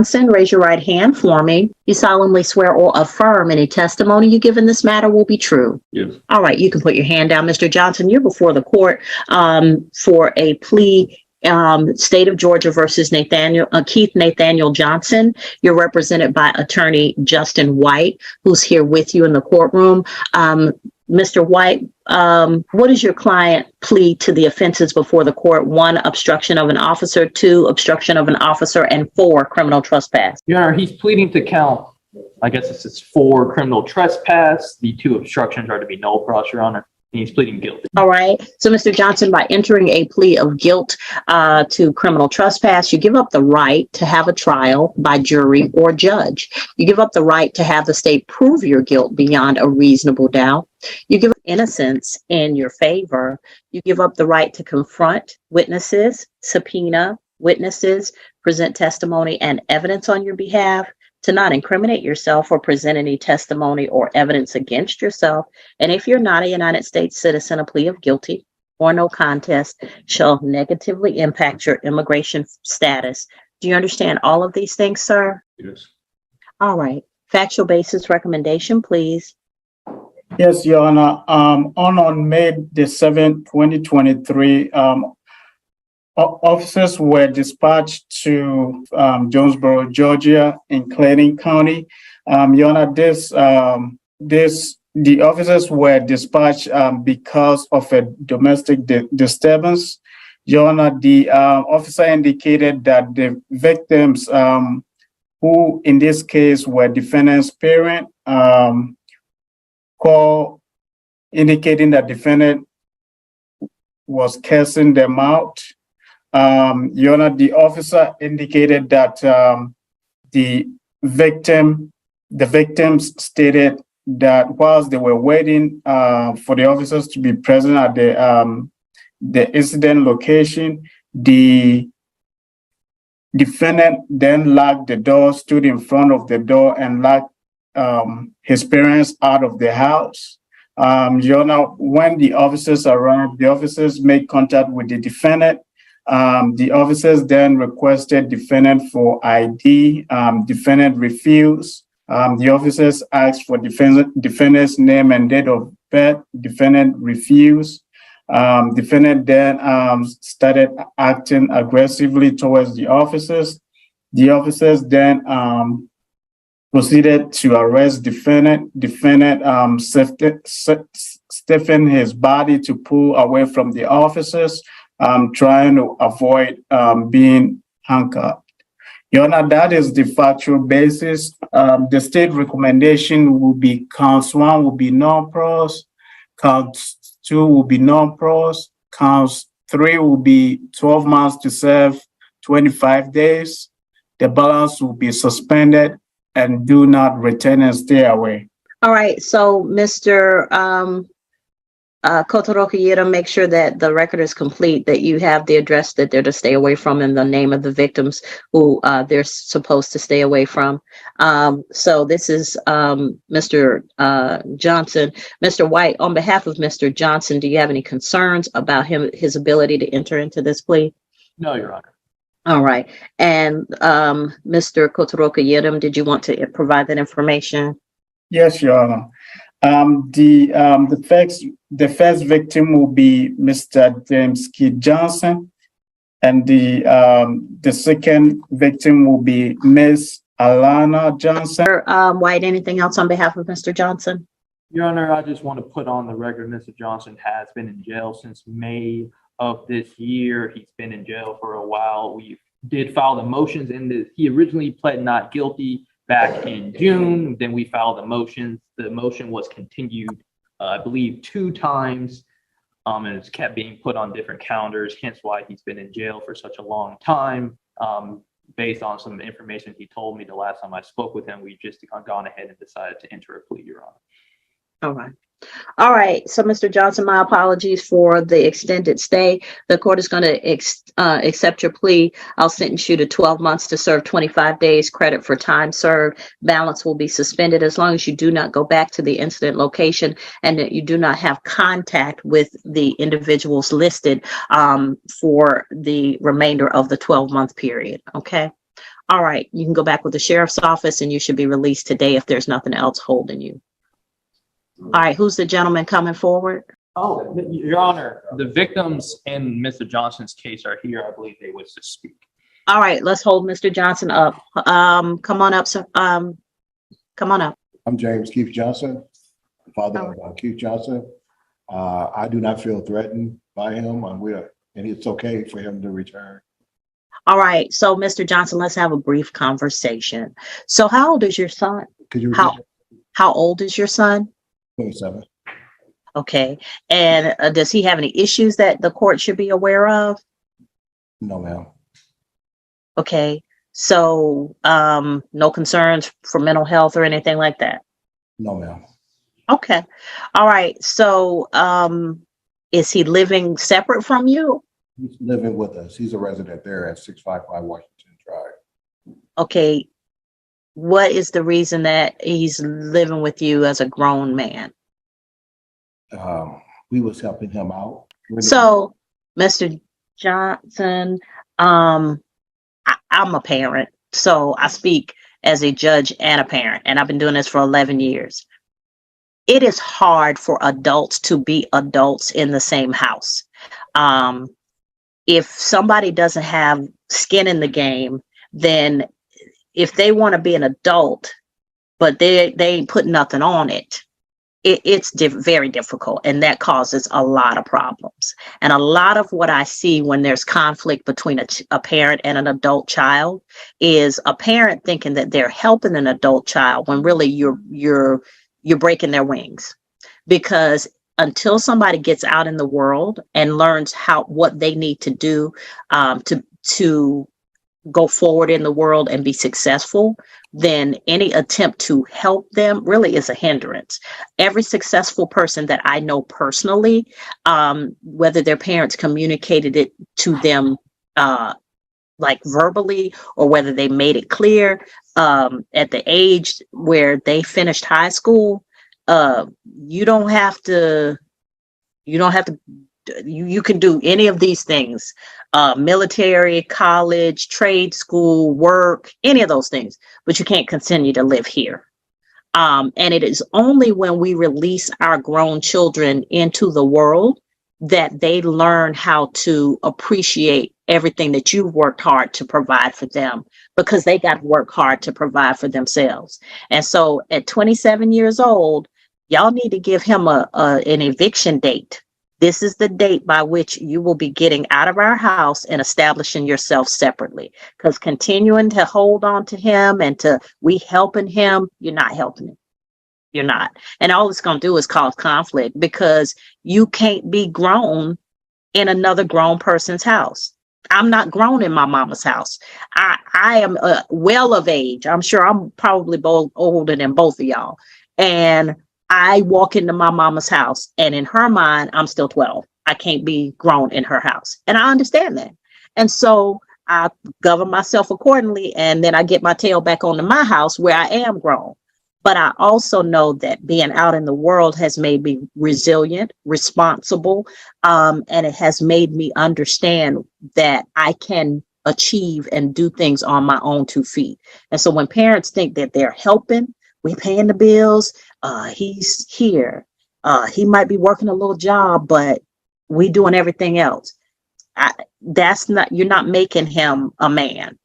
Johnson, raise your right hand for me. You solemnly swear or affirm any testimony you give in this matter will be true? Yes. All right, you can put your hand down. Mr. Johnson, you're before the court for a plea, State of Georgia versus Keith Nathaniel Johnson. You're represented by attorney Justin White, who's here with you in the courtroom. Mr. White, what is your client plea to the offenses before the court? 1, obstruction of an officer, 2, obstruction of an officer, and 4, criminal trespass. Your Honor, he's pleading to count, I guess it's 4 criminal trespass. The 2 obstructions are to be null pros, Your Honor. And he's pleading guilty. All right. So, Mr. Johnson, by entering a plea of guilt to criminal trespass, you give up the right to have a trial by jury or judge. You give up the right to have the state prove your guilt beyond a reasonable doubt. You give up innocence in your favor. You give up the right to confront witnesses, subpoena witnesses, present testimony and evidence on your behalf, to not incriminate yourself or present any testimony or evidence against yourself. And if you're not a United States citizen, a plea of guilty or no contest shall negatively impact your immigration status. Do you understand all of these things, sir? Yes. All right. Factual basis recommendation, please. Yes, Your Honor. On May the 7th, 2023, officers were dispatched to Jonesboro, Georgia, in Clayton County. Your Honor, the officers were dispatched because of a domestic disturbance. Your Honor, the officer indicated that the victims, who in this case were defendant's parent, called indicating that defendant was cursing them out. Your Honor, the officer indicated that the victims stated that whilst they were waiting for the officers to be present at the incident location, the defendant then locked the door, stood in front of the door, and locked his parents out of the house. Your Honor, when the officers arrived, the officers made contact with the defendant. The officers then requested defendant for ID. Defendant refused. The officers asked for defendant's name and date of birth. Defendant refused. Defendant then started acting aggressively towards the officers. The officers then proceeded to arrest defendant. Defendant stiffened his body to pull away from the officers, trying to avoid being handcuffed. Your Honor, that is the factual basis. The state recommendation will be counts 1 will be non-pros, counts 2 will be non-pros, counts 3 will be 12 months to serve 25 days. The balance will be suspended and do not return and stay away. All right. So, Mr. Kotoroki, make sure that the record is complete, that you have the address that they're to stay away from and the name of the victims who they're supposed to stay away from. So this is Mr. Johnson. Mr. White, on behalf of Mr. Johnson, do you have any concerns about his ability to enter into this plea? No, Your Honor. All right. And Mr. Kotoroki, did you want to provide that information? Yes, Your Honor. The first victim will be Mr. James Keith Johnson, and the second victim will be Miss Alana Johnson. White, anything else on behalf of Mr. Johnson? Your Honor, I just want to put on the record, Mr. Johnson has been in jail since May of this year. He's been in jail for a while. We did file the motions he originally pled not guilty back in June. Then we filed the motions. The motion was continued, I believe, 2 times, and it's kept being put on different calendars, hence why he's been in jail for such a long time. Based on some information he told me the last time I spoke with him, we just gone ahead and decided to enter a plea, Your Honor. All right. All right. So, Mr. Johnson, my apologies for the extended stay. The court is going to accept your plea. I'll sentence you to 12 months to serve 25 days credit for time served. Balance will be suspended as long as you do not go back to the incident location and that you do not have contact with the individuals listed for the remainder of the 12-month period. Okay. All right, you can go back with the sheriff's office and you should be released today if there's nothing else holding you. All right, who's the gentleman coming forward? Oh, Your Honor, the victims in Mr. Johnson's case are here. I believe they wish to speak. All right, let's hold Mr. Johnson up. Come on up, sir. Come on up. I'm James Keith Johnson, father of Keith Johnson. I do not feel threatened by him, and it's okay for him to return. All right, so Mr. Johnson, let's have a brief conversation. So how old is your son? Could you repeat? How old is your son? 27. Okay, and does he have any issues that the court should be aware of? No, ma'am. Okay, so no concerns for mental health or anything like that? No, ma'am. Okay, all right, so is he living separate from you? He's living with us. He's a resident there at 655 Washington Drive. Okay, what is the reason that he's living with you as a grown man? We was helping him out. So, Mr. Johnson, I'm a parent, so I speak as a judge and a parent, and I've been doing this for 11 years. It is hard for adults to be adults in the same house. If somebody doesn't have skin in the game, then if they want to be an adult, but they ain't put nothing on it, it's very difficult, and that causes a lot of problems. And a lot of what I see when there's conflict between a parent and an adult child is a parent thinking that they're helping an adult child when really you're breaking their wings, because until somebody gets out in the world and learns what they need to do to go forward in the world and be successful, then any attempt to help them really is a hindrance. Every successful person that I know personally, whether their parents communicated it to them like verbally, or whether they made it clear at the age where they finished high school, you can do any of these things, military, college, trade school, work, any of those things, but you can't continue to live here. And it is only when we release our grown children into the world that they learn how to appreciate everything that you've worked hard to provide for them, because they got to work hard to provide for themselves. And so at 27 years old, y'all need to give him an eviction date. This is the date by which you will be getting out of our house and establishing yourself separately. Because continuing to hold on to him and we helping him, you're not helping him. You're not. And all it's going to do is cause conflict, because you can't be grown in another grown person's house. I'm not grown in my mama's house. I am well of age. I'm sure I'm probably both older than both of y'all. And I walk into my mama's house, and in her mind, I'm still 12. I can't be grown in her house. And I understand that. And so I govern myself accordingly. And then I get my tail back onto my house where I am grown. But I also know that being out in the world has made me resilient, responsible, and it has made me understand that I can achieve and do things on my own 2 feet. And so when parents think that they're helping, we're paying the bills, he's here, he might be working a little job, but we doing everything else. You're not making him a man.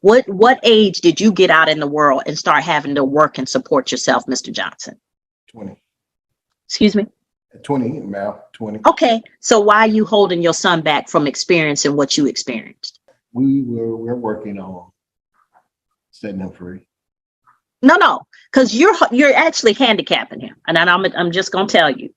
What age did you get out in the world and start having to work and support yourself, Mr. Johnson? 20. Excuse me? 20, ma'am. 20. Okay, so why are you holding your son back from experiencing what you experienced? We're working on setting him free. No, because you're actually handicapping him, and I'm just gonna tell you.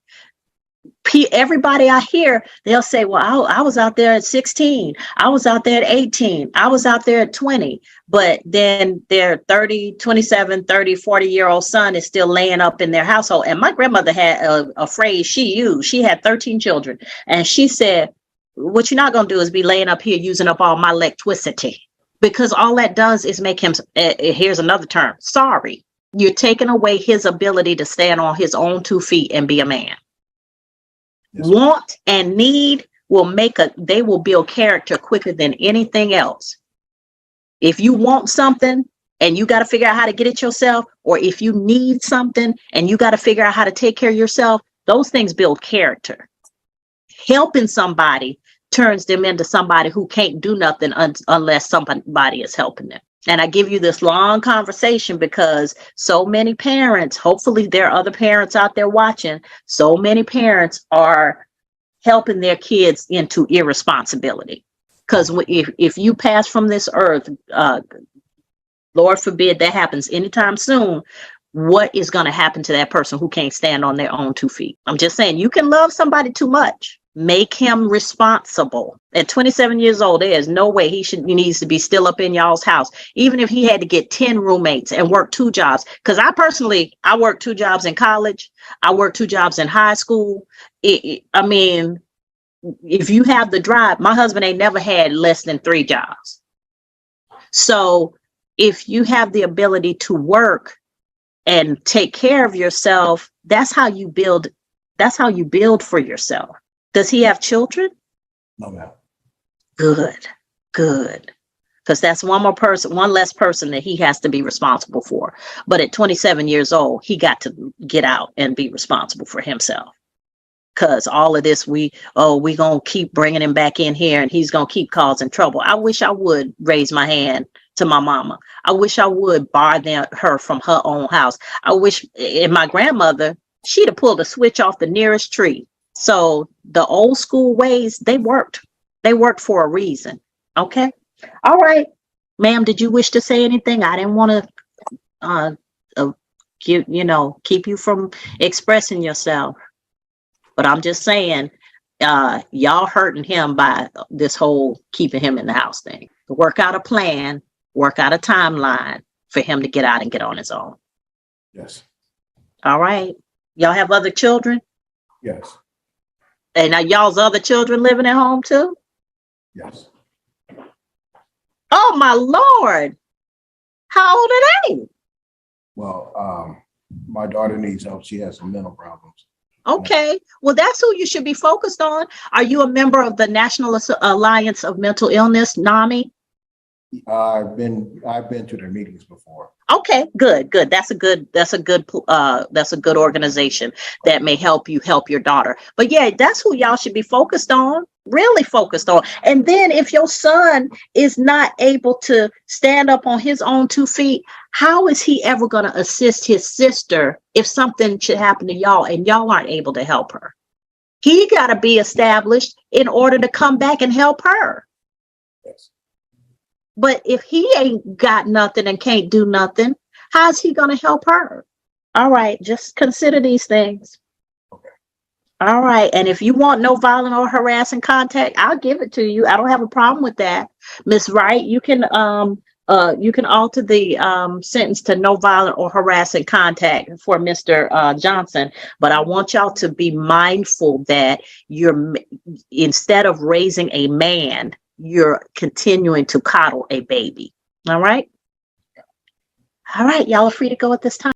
Everybody I hear, they'll say, well, I was out there at 16. I was out there at 18. I was out there at 20. But then their 30, 27, 30, 40-year-old son is still laying up in their household. And my grandmother had a phrase she used. She had 13 children. And she said, what you're not going to do is be laying up here using up all my electricity. Because all that does is make him, here's another term, sorry. You're taking away his ability to stand on his own 2 feet and be a man. Yes. Want and need will they will build character quicker than anything else. If you want something and you got to figure out how to get it yourself, or if you need something and you got to figure out how to take care of yourself, those things build character. Helping somebody turns them into somebody who can't do nothing unless somebody is helping them. And I give you this long conversation because so many parents, hopefully there are other parents out there watching, so many parents are helping their kids into irresponsibility. Because if you pass from this earth, Lord forbid that happens anytime soon, what is going to happen to that person who can't stand on their own 2 feet? I'm just saying, you can love somebody too much. Make him responsible. At 27 years old, there's no way he needs to be still up in y'all's house, even if he had to get 10 roommates and work 2 jobs. Because I worked 2 jobs in college. I worked 2 jobs in high school. I mean, if you have the drive, my husband ain't never had less than 3 jobs. So if you have the ability to work and take care of yourself, that's how you build for yourself. Does he have children? No, ma'am. Good. Because that's one less person that he has to be responsible for. But at 27 years old, he got to get out and be responsible for himself. Because all of this, we gonna keep bringing him back in here and he's gonna keep causing trouble. I wish I would raise my hand to my mama. I wish I would bar her from her own house. I wish, and my grandmother, she'd have pulled a switch off the nearest tree. So the old school ways, they worked. They worked for a reason. Okay. All right. Ma'am, did you wish to say anything? I didn't want to keep you from expressing yourself. But I'm just saying, y'all hurting him by this whole keeping him in the house thing. Work out a plan, work out a timeline for him to get out and get on his own. Yes. All right. Y'all have other children? Yes. And are y'all's other children living at home too? Yes. Oh my Lord. How old are they? Well, my daughter needs help. She has some mental problems. Okay. Well, that's who you should be focused on. Are you a member of the National Alliance of Mental Illness, NAMI? I've been to their meetings before. Okay, good. That's a good organization that may help you help your daughter. But yeah, that's who y'all should be focused on, really focused on. And then if your son is not able to stand up on his own 2 feet, how is he ever going to assist his sister if something should happen to y'all and y'all aren't able to help her? He got to be established in order to come back and help her. Yes. But if he ain't got nothing and can't do nothing, how's he going to help her? All right, just consider these things. Okay. All right, and if you want no violent or harassing contact, I'll give it to you. I don't have a problem with that. Miss Wright, you can alter the sentence to no violent or harassing contact for Mr. Johnson. But I want y'all to be mindful that instead of raising a man, you're continuing to coddle a baby. All right. All right. Y'all are free to go at this time.